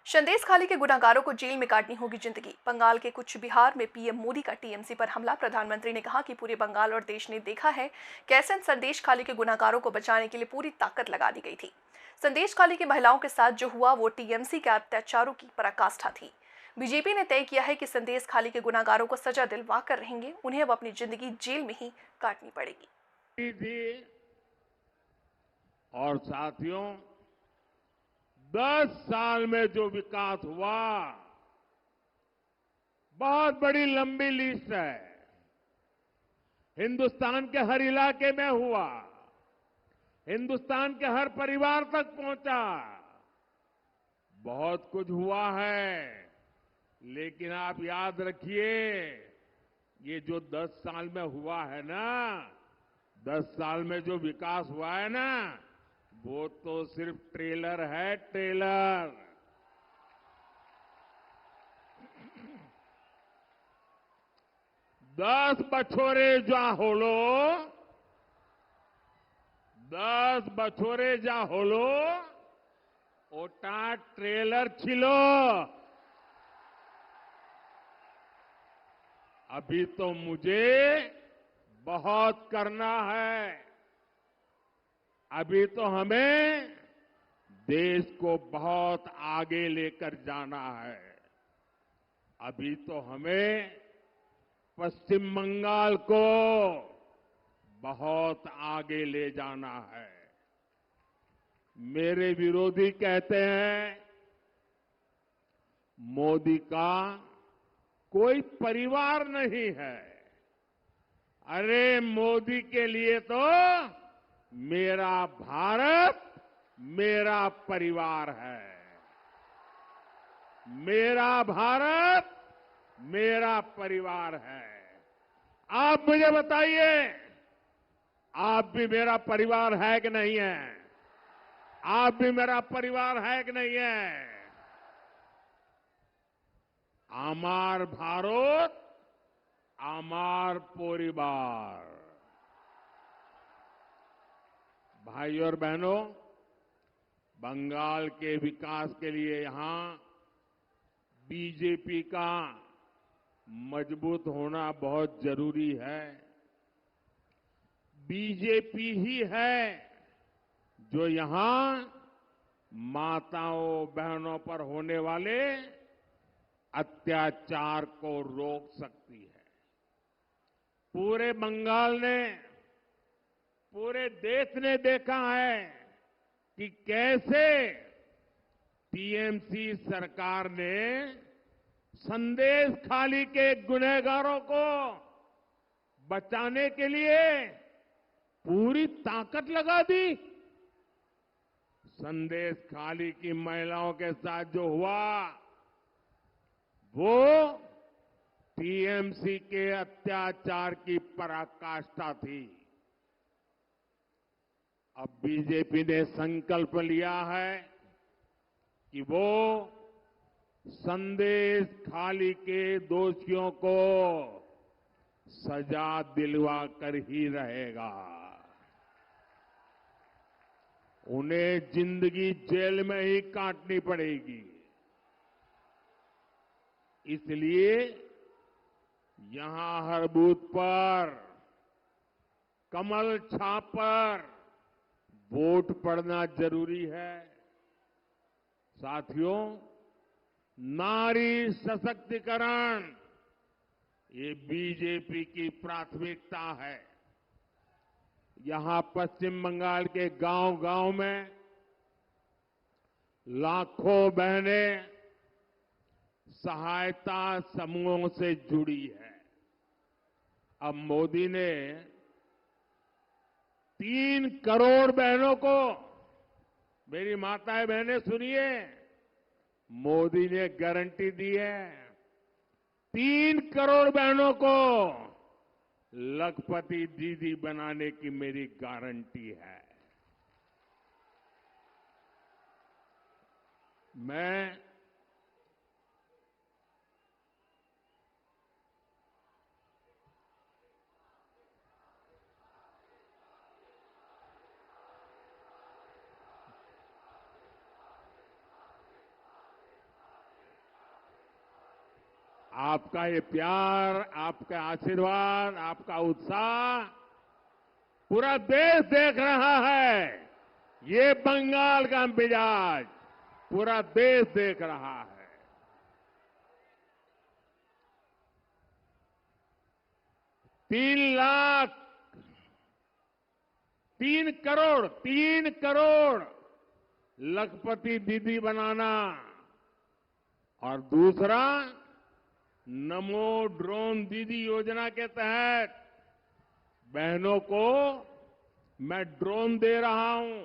संदेश खाली के गुनाहगारों को जेल में काटनी होगी जिंदगी। बंगाल के कुछ बिहार में पीएम मोदी का टीएमसी पर हमला। प्रधानमंत्री ने कहा कि पूरे बंगाल और देश ने देखा है कैसे संदेश खाली के गुनाहगारों को बचाने के लिए पूरी ताकत लगा दी गई थी। संदेश खाली की महिलाओं के साथ जो हुआ वो टीएमसी के अत्याचारों की पराकाष्ठा थी। बीजेपी ने तय किया है कि संदेश खाली के गुनाहगारों को सजा दिलवा कर रहेंगे, उन्हें अब अपनी जिंदगी जेल में ही काटनी पड़ेगी। थी और साथियों, 10 साल में जो विकास हुआ, बहुत बड़ी लंबी लिस्ट है। हिंदुस्तान के हर इलाके में हुआ, हिंदुस्तान के हर परिवार तक पहुंचा। बहुत कुछ हुआ है, लेकिन आप याद रखिए, ये जो 10 साल में हुआ है ना, 10 साल में जो विकास हुआ है ना, वो तो सिर्फ ट्रेलर है, ट्रेलर। दस बछोरे जा होलो, 10 बछोरे जा होलो, ओटा ट्रेलर छिलो। अभी तो मुझे बहुत करना है। अभी तो हमें देश को बहुत आगे लेकर जाना है। अभी तो हमें पश्चिम बंगाल को बहुत आगे ले जाना है। मेरे विरोधी कहते हैं मोदी का कोई परिवार नहीं है। अरे मोदी के लिए तो मेरा भारत मेरा परिवार है। मेरा भारत मेरा परिवार है। आप मुझे बताइए, आप भी मेरा परिवार है कि नहीं है? आप भी मेरा परिवार है कि नहीं है? आमार भारत, आमार परिवार। भाइयों और बहनों, बंगाल के विकास के लिए यहां बीजेपी का मजबूत होना बहुत जरूरी है। बीजेपी ही है जो यहां माताओं बहनों पर होने वाले अत्याचार को रोक सकती है। पूरे बंगाल ने, पूरे देश ने देखा है कि कैसे टीएमसी सरकार ने संदेश खाली के गुनहगारों को बचाने के लिए पूरी ताकत लगा दी। संदेश खाली की महिलाओं के साथ जो हुआ वो टीएमसी के अत्याचार की पराकाष्ठा थी। अब बीजेपी ने संकल्प लिया है कि वो संदेश खाली के दोषियों को सजा दिलवा कर ही रहेगा। उन्हें जिंदगी जेल में ही काटनी पड़ेगी। इसलिए यहां हर बूथ पर कमल छाप पर वोट पड़ना जरूरी है। साथियों, नारी सशक्तिकरण ये बीजेपी की प्राथमिकता है। यहां पश्चिम बंगाल के गांव-गांव में लाखों बहनें सहायता समूहों से जुड़ी है। अब मोदी ने 3 करोड़ बहनों को, मेरी माताएं बहनें सुनिए, मोदी ने गारंटी दी है। 3 करोड़ बहनों को लखपति दीदी बनाने की मेरी गारंटी है। मैं आपका ये प्यार, आपका आशीर्वाद, आपका उत्साह पूरा देश देख रहा है। ये बंगाल का मिजाज पूरा देश देख रहा है। 3 लाख, 3 करोड़ लखपति दीदी बनाना और दूसरा नमो ड्रोन दीदी योजना के तहत बहनों को मैं ड्रोन दे रहा हूं,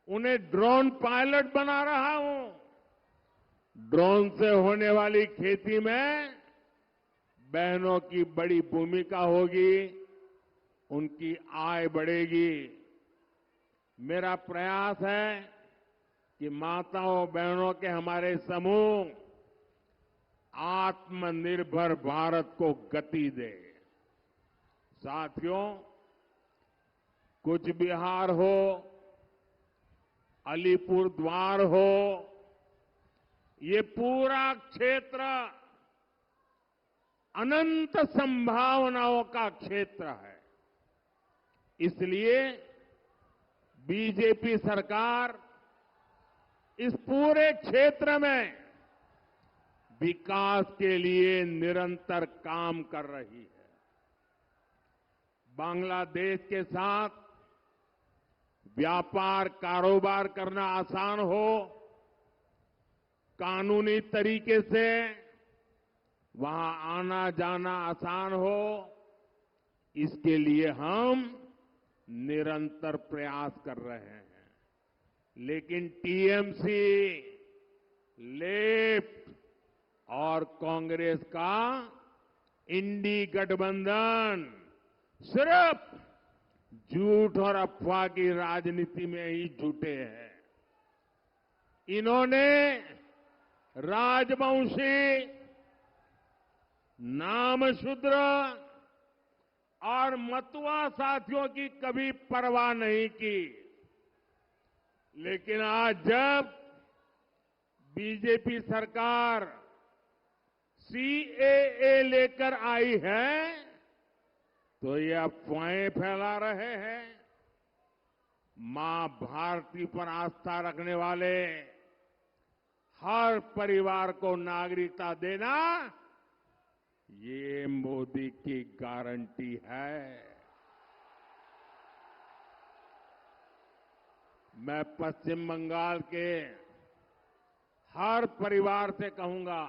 उन्हें ड्रोन पायलट बना रहा हूं। ड्रोन से होने वाली खेती में बहनों की बड़ी भूमिका होगी, उनकी आय बढ़ेगी। मेरा प्रयास है कि माताओं बहनों के हमारे समूह आत्मनिर्भर भारत को गति दे। साथियों, कुछ बिहार हो, अलीपुर द्वार हो, ये पूरा क्षेत्र अनंत संभावनाओं का क्षेत्र है। इसलिए बीजेपी सरकार इस पूरे क्षेत्र में विकास के लिए निरंतर काम कर रही है। बांग्लादेश के साथ व्यापार कारोबार करना आसान हो, कानूनी तरीके से वहां आना जाना आसान हो, इसके लिए हम निरंतर प्रयास कर रहे हैं। लेकिन टीएमसी, लेफ्ट और कांग्रेस का इंडी गठबंधन सिर्फ झूठ और अफवाह की राजनीति में ही जुटे हैं। इन्होंने राजवंशी, नामशूद्र और मतुआ साथियों की कभी परवाह नहीं की। लेकिन आज जब बीजेपी सरकार सीएए लेकर आई है तो ये अफवाहें फैला रहे हैं। मां भारती पर आस्था रखने वाले हर परिवार को नागरिकता देना ये मोदी की गारंटी है। मैं पश्चिम बंगाल के हर परिवार से कहूंगा,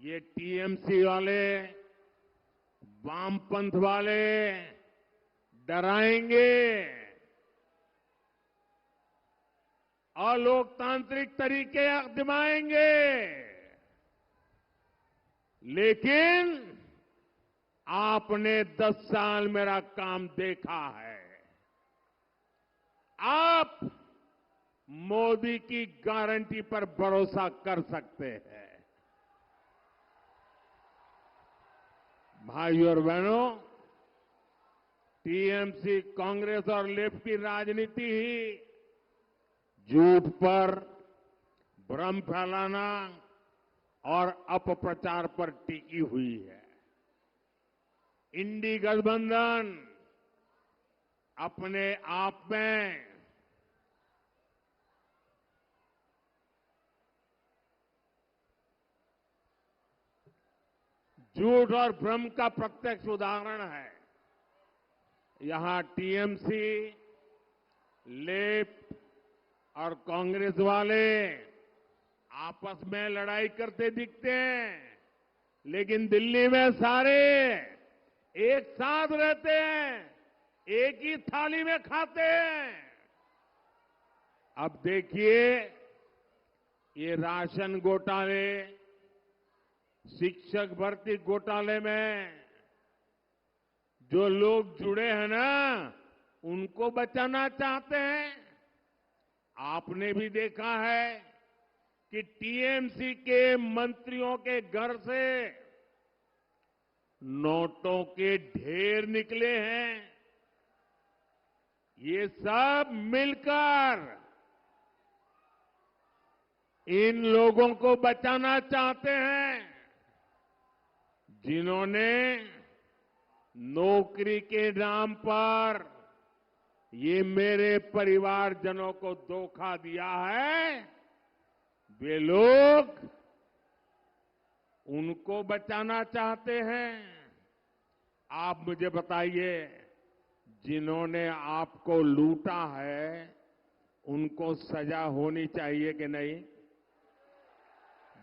ये टीएमसी वाले, वामपंथ वाले डराएंगे, अलोकतांत्रिक तरीके आजमाएंगे, लेकिन आपने 10 साल मेरा काम देखा है। आप मोदी की गारंटी पर भरोसा कर सकते हैं। भाइयों और बहनों, टीएमसी, कांग्रेस और लेफ्ट की राजनीति ही झूठ पर, भ्रम फैलाना और अपप्रचार पर टिकी हुई है। इंडी गठबंधन अपने आप में झूठ और भ्रम का प्रत्यक्ष उदाहरण है। यहां टीएमसी, लेफ्ट और कांग्रेस वाले आपस में लड़ाई करते दिखते हैं, लेकिन दिल्ली में सारे एक साथ रहते हैं, एक ही थाली में खाते हैं। अब देखिए, ये राशन घोटाले, शिक्षक भर्ती घोटाले में जो लोग जुड़े हैं ना, उनको बचाना चाहते हैं। आपने भी देखा है कि टीएमसी के मंत्रियों के घर से नोटों के ढेर निकले हैं। ये सब मिलकर इन लोगों को बचाना चाहते हैं जिन्होंने नौकरी के नाम पर ये मेरे परिवारजनों को धोखा दिया है। वे लोग उनको बचाना चाहते हैं। आप मुझे बताइए, जिन्होंने आपको लूटा है उनको सजा होनी चाहिए कि नहीं?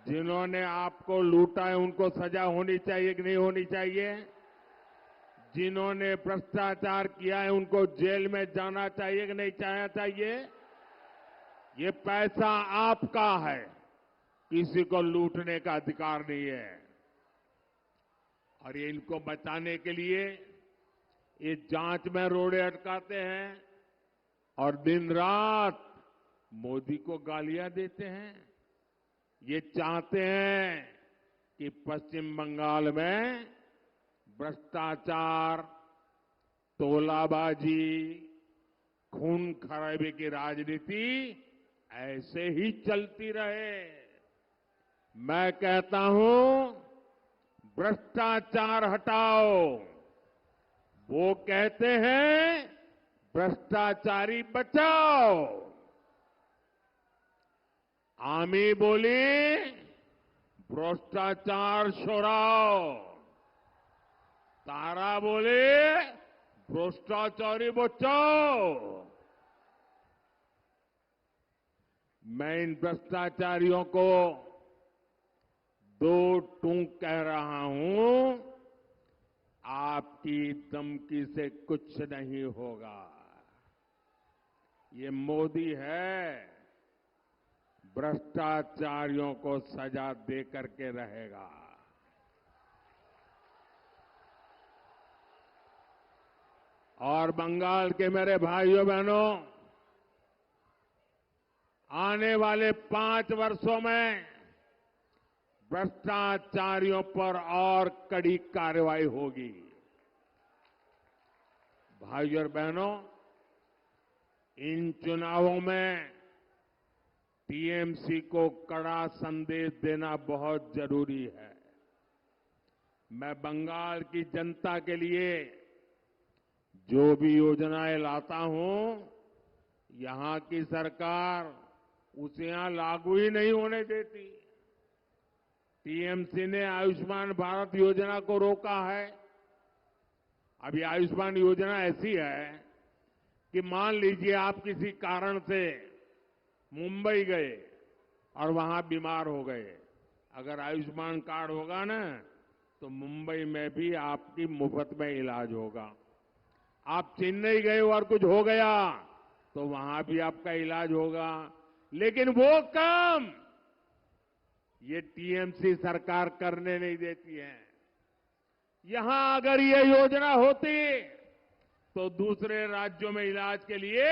जिन्होंने आपको लूटा है उनको सजा होनी चाहिए कि नहीं होनी चाहिए? जिन्होंने भ्रष्टाचार किया है उनको जेल में जाना चाहिए कि नहीं जाना चाहिए? ये पैसा आपका है, किसी को लूटने का अधिकार नहीं है। और ये इनको बचाने के लिए ये जांच में रोड़े अटकाते हैं और दिन रात मोदी को गालियां देते हैं। ये चाहते हैं कि पश्चिम बंगाल में भ्रष्टाचार, तोलाबाजी, खून खराबे की राजनीति ऐसे ही चलती रहे। मैं कहता हूं, भ्रष्टाचार हटाओ। वो कहते हैं भ्रष्टाचारी बचाओ। आमी बोली भ्रष्टाचार छोड़ाओ। तारा बोले भ्रष्टाचारी बचाओ। मैं इन भ्रष्टाचारियों को दो टूक कह रहा हूं, आपकी धमकी से कुछ नहीं होगा। ये मोदी है, भ्रष्टाचारियों को सजा दे करके रहेगा। और बंगाल के मेरे भाइयों बहनों, आने वाले 5 वर्षों में भ्रष्टाचारियों पर और कड़ी कार्रवाई होगी। भाइयों और बहनों, इन चुनावों में टीएमसी को कड़ा संदेश देना बहुत जरूरी है। मैं बंगाल की जनता के लिए जो भी योजनाएं लाता हूं, यहां की सरकार उसे यहां लागू ही नहीं होने देती। टीएमसी ने आयुष्मान भारत योजना को रोका है। अभी आयुष्मान योजना ऐसी है कि मान लीजिए आप किसी कारण से मुंबई गए और वहां बीमार हो गए, अगर आयुष्मान कार्ड होगा ना तो मुंबई में भी आपकी मुफ्त में इलाज होगा। आप चेन्नई गए और कुछ हो गया तो वहां भी आपका इलाज होगा। लेकिन वो काम ये टीएमसी सरकार करने नहीं देती है। यहां अगर ये योजना होती तो दूसरे राज्यों में इलाज के लिए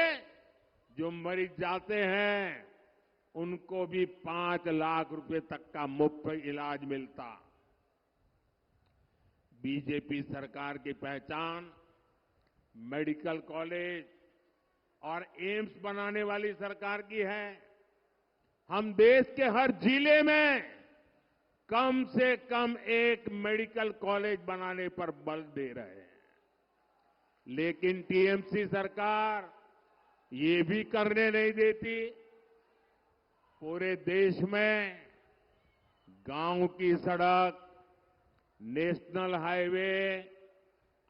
जो मरीज जाते हैं उनको भी 5 लाख रुपए तक का मुफ्त इलाज मिलता। बीजेपी सरकार की पहचान मेडिकल कॉलेज और एम्स बनाने वाली सरकार की है। हम देश के हर जिले में कम से कम एक मेडिकल कॉलेज बनाने पर बल दे रहे हैं। लेकिन टीएमसी सरकार ये भी करने नहीं देती। पूरे देश में गांव की सड़क, नेशनल हाईवे,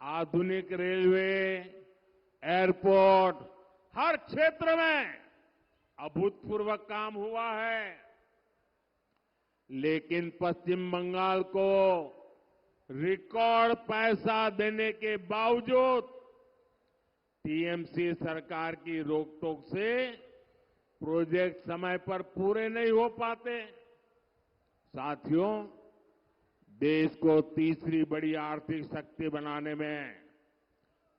आधुनिक रेलवे, एयरपोर्ट, हर क्षेत्र में अभूतपूर्व काम हुआ है। लेकिन पश्चिम बंगाल को रिकॉर्ड पैसा देने के बावजूद टीएमसी सरकार की रोकटोक से प्रोजेक्ट समय पर पूरे नहीं हो पाते। साथियों, देश को तीसरी बड़ी आर्थिक शक्ति बनाने में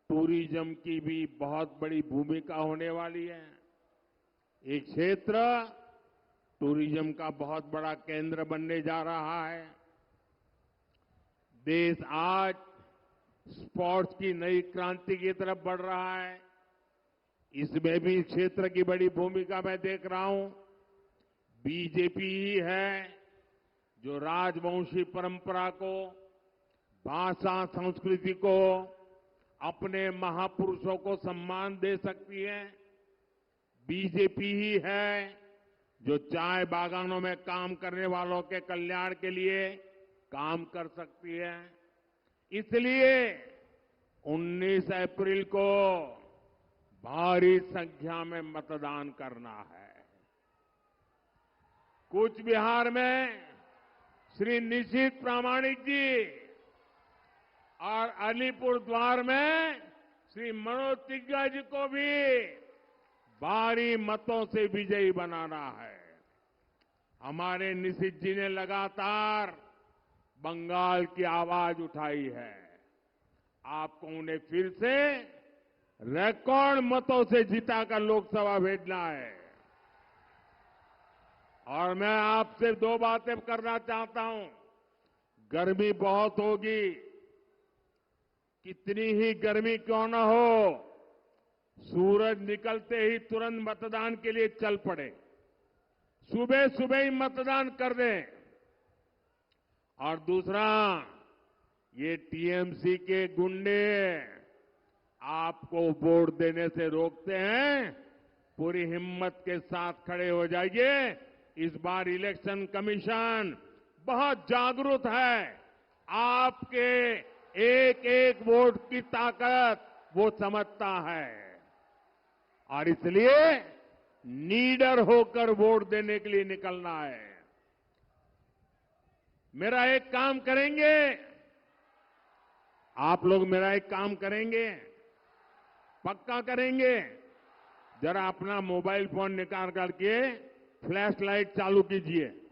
टूरिज्म की भी बहुत बड़ी भूमिका होने वाली है। ये क्षेत्र टूरिज्म का बहुत बड़ा केंद्र बनने जा रहा है। देश आज स्पोर्ट्स की नई क्रांति की तरफ बढ़ रहा है। इसमें भी क्षेत्र की बड़ी भूमिका मैं देख रहा हूं। बीजेपी ही है जो राजवंशी परंपरा को, भाषा संस्कृति को, अपने महापुरुषों को सम्मान दे सकती है। बीजेपी ही है जो चाय बागानों में काम करने वालों के कल्याण के लिए काम कर सकती है। इसलिए 19 अप्रैल को भारी संख्या में मतदान करना है। कूच बिहार में श्री निशित प्रामाणिक जी और अलीपुर द्वार में श्री मनोज तिग्गा जी को भी भारी मतों से विजयी बनाना है। हमारे निशित जी ने लगातार बंगाल की आवाज उठाई है। आपको उन्हें फिर से रिकॉर्ड मतों से जिताकर लोकसभा भेजना है। और मैं आपसे दो बातें करना चाहता हूं। गर्मी बहुत होगी, कितनी ही गर्मी क्यों न हो, सूरज निकलते ही तुरंत मतदान के लिए चल पड़े। सुबह सुबह ही मतदान कर दें। और दूसरा, ये टीएमसी के गुंडे आपको वोट देने से रोकते हैं। पूरी हिम्मत के साथ खड़े हो जाइए। इस बार इलेक्शन कमीशन बहुत जागरूक है। आपके एक एक वोट की ताकत वो समझता है और इसलिए नीडर होकर वोट देने के लिए निकलना है। मेरा एक काम करेंगे, आप लोग मेरा एक काम करेंगे, पक्का करेंगे। जरा अपना मोबाइल फोन निकाल करके फ्लैश लाइट चालू कीजिए।